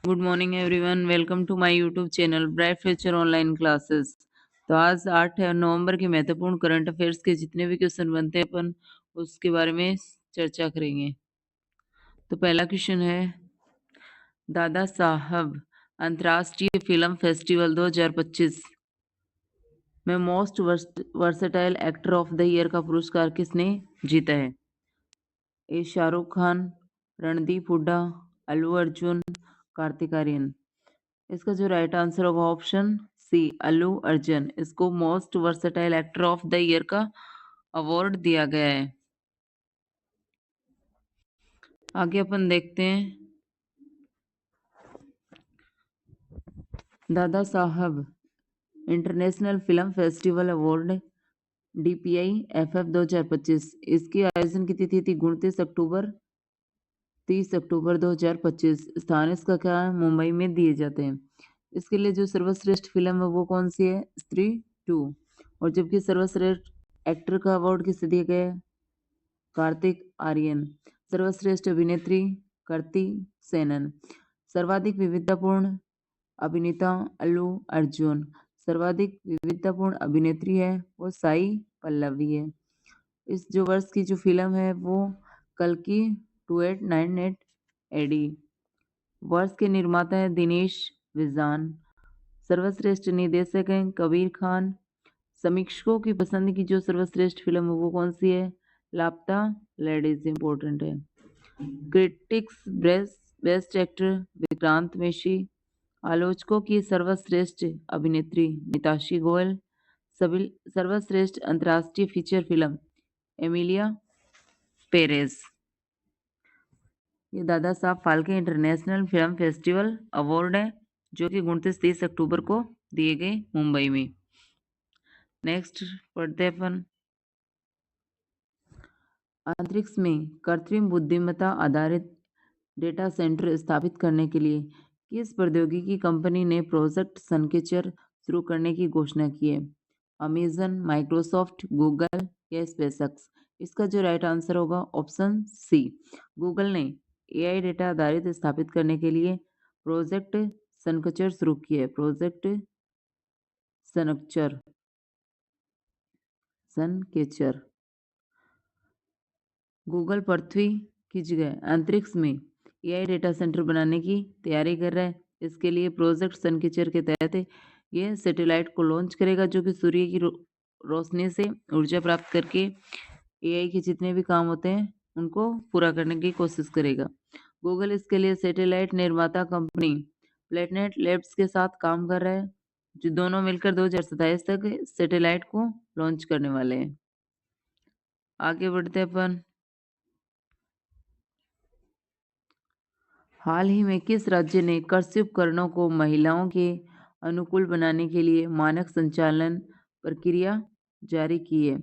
Good morning everyone, welcome to my YouTube channel bright future online classes. तो आज 8 नवंबर के महत्वपूर्ण करंट अफेयर्स के जितने भी क्वेश्चन बनते हैं अपन उसके बारे में चर्चा करेंगे। तो पहला क्वेश्चन है, दादा साहब अंतर्राष्ट्रीय फिल्म फेस्टिवल 2025 में most versatile actor of the year का पुरस्कार किसने जीता है? ए शाहरुख खान, रणदीप हुड्डा, अल्लू अर्जुन, कार्तिक आर्यन। इसका जो राइट आंसर होगा ऑप्शन सी, अल्लू अर्जुन। इसको most versatile actor of the year का अवार्ड दिया गया है। आगे अपन देखते हैं, Dada Saheb international film festival award DPI FF 2025, इसकी आयोजन की तिथि थी 29 अक्टूबर 30 अक्टूबर 2025। स्थान इसका क्या है? मुंबई में दिए जाते हैं। इसके लिए जो सर्वश्रेष्ठ फिल्म है वो कौन सी है? स्त्री 2। और जबकि सर्वश्रेष्ठ एक्टर का अवार्ड किसे दिया गया है? कार्तिक आर्यन। सर्वश्रेष्ठ अभिनेत्री कृति सेनन। सर्वाधिक विविधतापूर्ण अभिनेता अल्लू अर्जुन। सर्वाधिक विविधतापूर्ण अभिनेत्री है वो साई पल्लवी है। इस जो वर्ष की जो फिल्म है वो कल्कि 2898 AD। वर्ष के निर्माता है दिनेश विजान। सर्वश्रेष्ठ निर्देशक हैं कबीर खान। समीक्षकों की पसंद की जो सर्वश्रेष्ठ फिल्म है वो कौन सी है? लापता लेडीज इंपॉर्टेंट है। Critics best actor Vikrant Massey. आलोचकों की सर्वश्रेष्ठ अभिनेत्री निताशी गोयल। सर्वश्रेष्ठ अंतर्राष्ट्रीय फीचर फिल्म एमिलिया पेरेज। ये Dada Saheb Phalke international film festival award है जो कि 29-30 अक्टूबर को दिए गए मुंबई में। नेक्स्ट पढ़ते अपन, अंतरिक्ष में कृत्रिम बुद्धिमत्ता आधारित डेटा सेंटर स्थापित करने के लिए किस प्रौद्योगिकी कंपनी ने प्रोजेक्ट सनकेचर शुरू करने की घोषणा की है? अमेजन, माइक्रोसॉफ्ट, गूगल या स्पेसएक्स। इसका जो राइट आंसर होगा ऑप्शन सी, गूगल ने AI डेटा आधारित स्थापित करने के लिए प्रोजेक्ट सनकेचर शुरू किया है। प्रोजेक्ट सनकेचर सनकेचर। गूगल पृथ्वी की जगह अंतरिक्ष में AI डेटा सेंटर बनाने की तैयारी कर रहा है। इसके लिए प्रोजेक्ट सनकेचर के तहत ये सैटेलाइट को लॉन्च करेगा जो कि सूर्य की रोशनी से ऊर्जा प्राप्त करके AI के जितने भी काम होते हैं उनको पूरा करने की कोशिश करेगा। गूगल इसके लिए सैटेलाइट निर्माता कंपनी प्लेनेट लैब्स के साथ काम कर रहा है, जो दोनों मिलकर 2027 तक सैटेलाइट को लॉन्च करने वाले हैं। आगे बढ़ते हैं अपन, हाल ही में किस राज्य ने कृषि उपकरणों को महिलाओं के अनुकूल बनाने के लिए मानक संचालन प्रक्रिया जारी की है?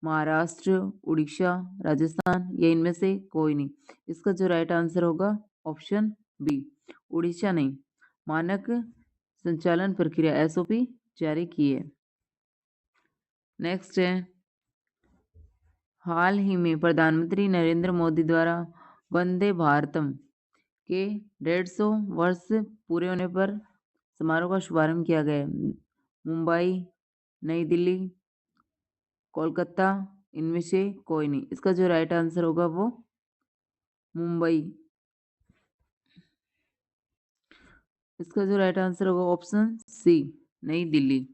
महाराष्ट्र, उड़ीसा, राजस्थान या इनमें से कोई नहीं। इसका जो राइट आंसर होगा ऑप्शन बी, उड़ीसा ने मानक संचालन प्रक्रिया SOP जारी की है। नेक्स्ट है, हाल ही में प्रधानमंत्री नरेंद्र मोदी द्वारा वंदे भारतम के 150 वर्ष पूरे होने पर समारोह का शुभारंभ किया गया है। मुंबई, नई दिल्ली, कोलकाता, इनमें से कोई नहीं। इसका जो राइट आंसर होगा वो मुंबई। इसका जो राइट आंसर होगा ऑप्शन सी, नई दिल्ली।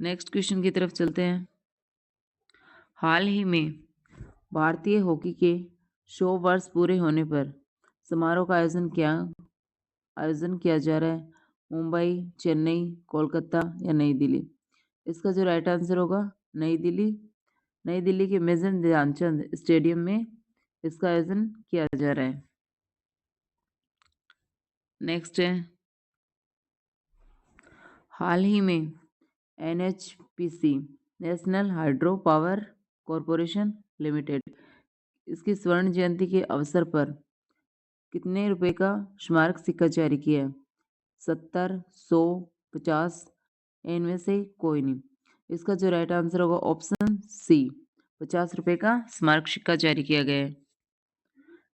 नेक्स्ट क्वेश्चन की तरफ चलते हैं, हाल ही में भारतीय हॉकी के 100 वर्ष पूरे होने पर समारोह का आयोजन किया जा रहा है? मुंबई, चेन्नई, कोलकाता या नई दिल्ली। इसका जो राइट आंसर होगा नई दिल्ली। नई दिल्ली के मेजर ध्यानचंद स्टेडियम में इसका आयोजन किया जा रहा है। नेक्स्ट है, हाल ही में NHPC national hydro power corporation limited इसकी स्वर्ण जयंती के अवसर पर कितने रुपए का स्मारक सिक्का जारी किया है? 70, 100, 50, इनमें से कोई नहीं। इसका जो राइट आंसर होगा ऑप्शन सी, 50 रुपए का स्मारक सिक्का जारी किया गया है।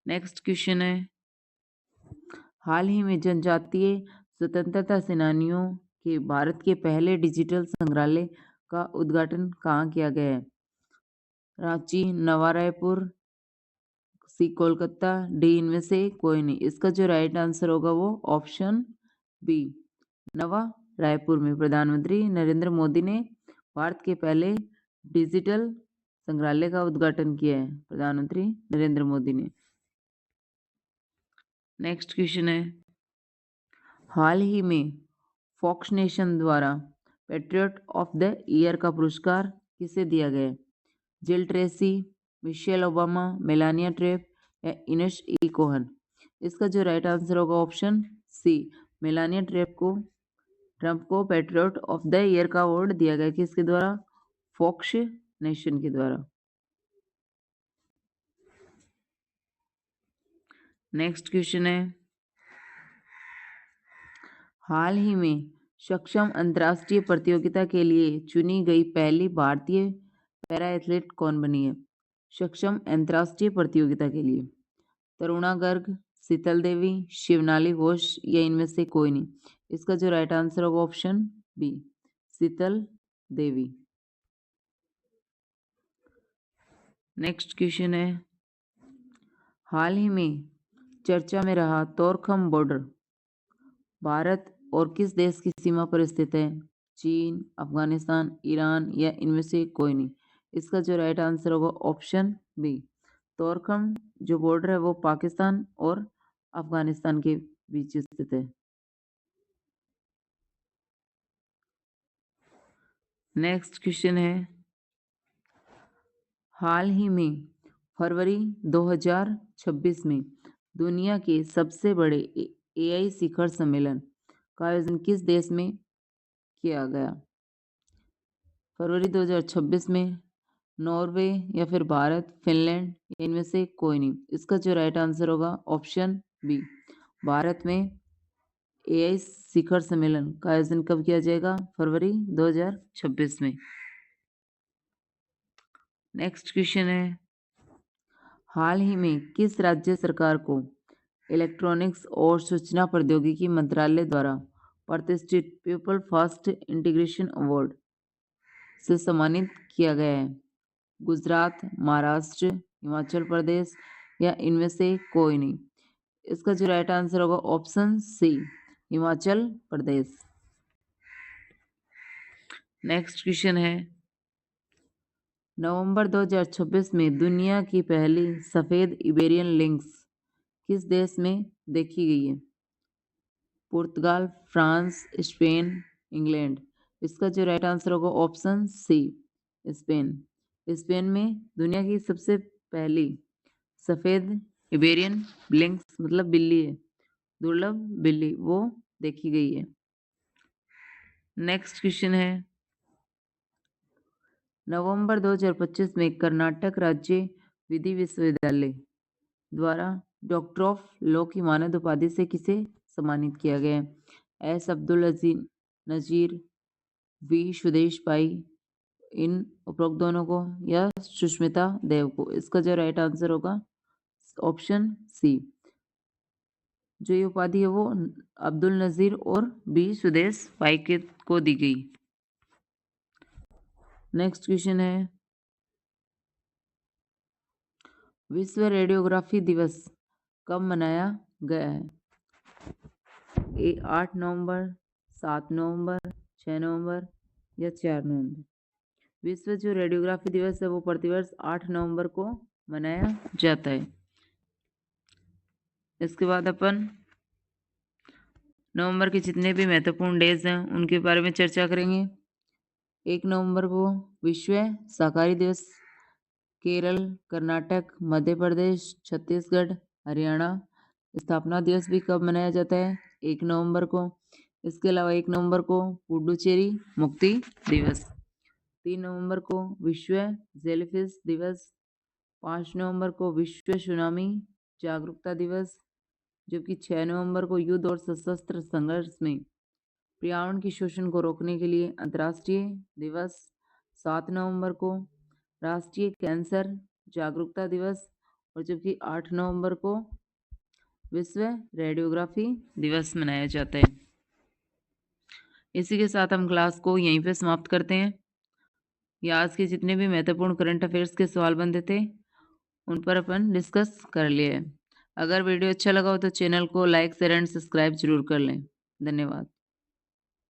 नेक्स्ट क्वेश्चन है, हाल ही में जनजातीय स्वतंत्रता सेनानियों के भारत के पहले डिजिटल संग्रहालय का उद्घाटन कहाँ किया गया है? रांची, नवा रायपुर, सी कोलकाता, डी इनमें से कोई नहीं। इसका जो राइट आंसर होगा वो ऑप्शन बी नवा रायपुर में प्रधानमंत्री नरेंद्र मोदी ने भारत के पहले डिजिटल संग्रहालय का उद्घाटन किया है, प्रधानमंत्री नरेंद्र मोदी ने। नेक्स्ट क्वेश्चन है, हाल ही में फॉक्स नेशन द्वारा पेट्रियट ऑफ द ईयर का पुरस्कार किसे दिया गया? जिल Tracy, Michelle Obama, Melania Trump या इनेश ई कोहन? इसका जो राइट आंसर होगा ऑप्शन सी मेलानिया ट्रम्प को पेट्रियट ऑफ द ईयर का अवार्ड दिया गया, किसके द्वारा? फॉक्स नेशन के द्वारा। नेक्स्ट क्वेश्चन है, हाल ही में सक्षम अंतर्राष्ट्रीय प्रतियोगिता के लिए चुनी गई पहली भारतीय पैरा एथलीट कौन बनी है? सक्षम अंतर्राष्ट्रीय प्रतियोगिता के लिए तरुणा गर्ग, शीतल देवी, शिवनाली घोष या इनमें से कोई नहीं। इसका जो राइट आंसर होगा ऑप्शन बी शीतल देवी। नेक्स्ट क्वेश्चन है, हाल ही में चर्चा में रहा तोरखम बॉर्डर भारत और किस देश की सीमा पर स्थित है? चीन, अफगानिस्तान, ईरान या इनमें से कोई नहीं। इसका जो राइट आंसर होगा ऑप्शन बी तोरखम जो बॉर्डर है वो पाकिस्तान और अफगानिस्तान के बीच स्थित है। नेक्स्ट क्वेश्चन है, हाल ही में फरवरी 2026 में दुनिया के सबसे बड़े एआई शिखर सम्मेलन का आयोजन किस देश में किया गया? फरवरी 2026 में नॉर्वे या फिर भारत, फिनलैंड या इनमें से कोई नहीं। इसका जो राइट आंसर होगा ऑप्शन बी भारत में एआई शिखर सम्मेलन का आयोजन कब किया जाएगा? फरवरी 2026 में। नेक्स्ट क्वेश्चन है, हाल ही में किस राज्य सरकार को इलेक्ट्रॉनिक्स और सूचना प्रौद्योगिकी मंत्रालय द्वारा प्रतिष्ठित पीपल फास्ट इंटीग्रेशन अवार्ड से सम्मानित किया गया है? गुजरात, महाराष्ट्र, हिमाचल प्रदेश या इनमें से कोई नहीं। इसका जो राइट आंसर होगा ऑप्शन सी हिमाचल प्रदेश। नेक्स्ट क्वेश्चन है, नवंबर 2026 में दुनिया की पहली सफेद इबेरियन लिंक्स किस देश में देखी गई है? पुर्तगाल, फ्रांस, स्पेन, इंग्लैंड? इसका जो राइट आंसर होगा ऑप्शन सी स्पेन। स्पेन में दुनिया की सबसे पहली सफेद इबेरियन लिंक्स मतलब बिल्ली है, दुर्लभ बिल्ली, वो देखी गई है। नेक्स्ट क्वेश्चन है, नवंबर 2025 में कर्नाटक राज्य विधि विश्वविद्यालय द्वारा डॉक्टर ऑफ लॉ की मानद उपाधि से किसे सम्मानित किया गया? एस अब्दुल नजीर, वी सुदेश पाई, इन उपरोक्त दोनों को या सुष्मिता देव को? इसका जो राइट आंसर होगा ऑप्शन सी जो ये उपाधि है वो अब्दुल नजीर और बी सुदेश पाई को दी गई। नेक्स्ट क्वेश्चन है, विश्व रेडियोग्राफी दिवस कब मनाया गया है? 8 नवंबर, 7 नवंबर, 6 नवंबर या 4 नवंबर? विश्व जो रेडियोग्राफी दिवस है वो प्रतिवर्ष 8 नवंबर को मनाया जाता है। इसके बाद अपन नवंबर के जितने भी महत्वपूर्ण डेज हैं उनके बारे में चर्चा करेंगे। 1 नवंबर को विश्व शाकाहारी दिवस केरल, कर्नाटक, मध्य प्रदेश, छत्तीसगढ़, हरियाणा। स्थापना दिवस भी कब मनाया जाता है? 1 नवंबर को। इसके अलावा 1 नवंबर को पुडुचेरी मुक्ति दिवस, 3 नवंबर को विश्व जेलीफिश दिवस, 5 नवंबर को विश्व सुनामी जागरूकता दिवस, जबकि 6 नवंबर को युद्ध और सशस्त्र संघर्ष में पर्यावरण की शोषण को रोकने के लिए अंतर्राष्ट्रीय दिवस, 7 नवंबर को राष्ट्रीय कैंसर जागरूकता दिवस और जबकि 8 नवंबर को विश्व रेडियोग्राफी दिवस मनाया जाता है। इसी के साथ हम क्लास को यहीं पे समाप्त करते हैं। ये आज के जितने भी महत्वपूर्ण करंट अफेयर्स के सवाल बनते थे उन पर अपन डिस्कस कर लिए। अगर वीडियो अच्छा लगा हो तो चैनल को लाइक शेयर एंड सब्सक्राइब जरूर कर लें। धन्यवाद।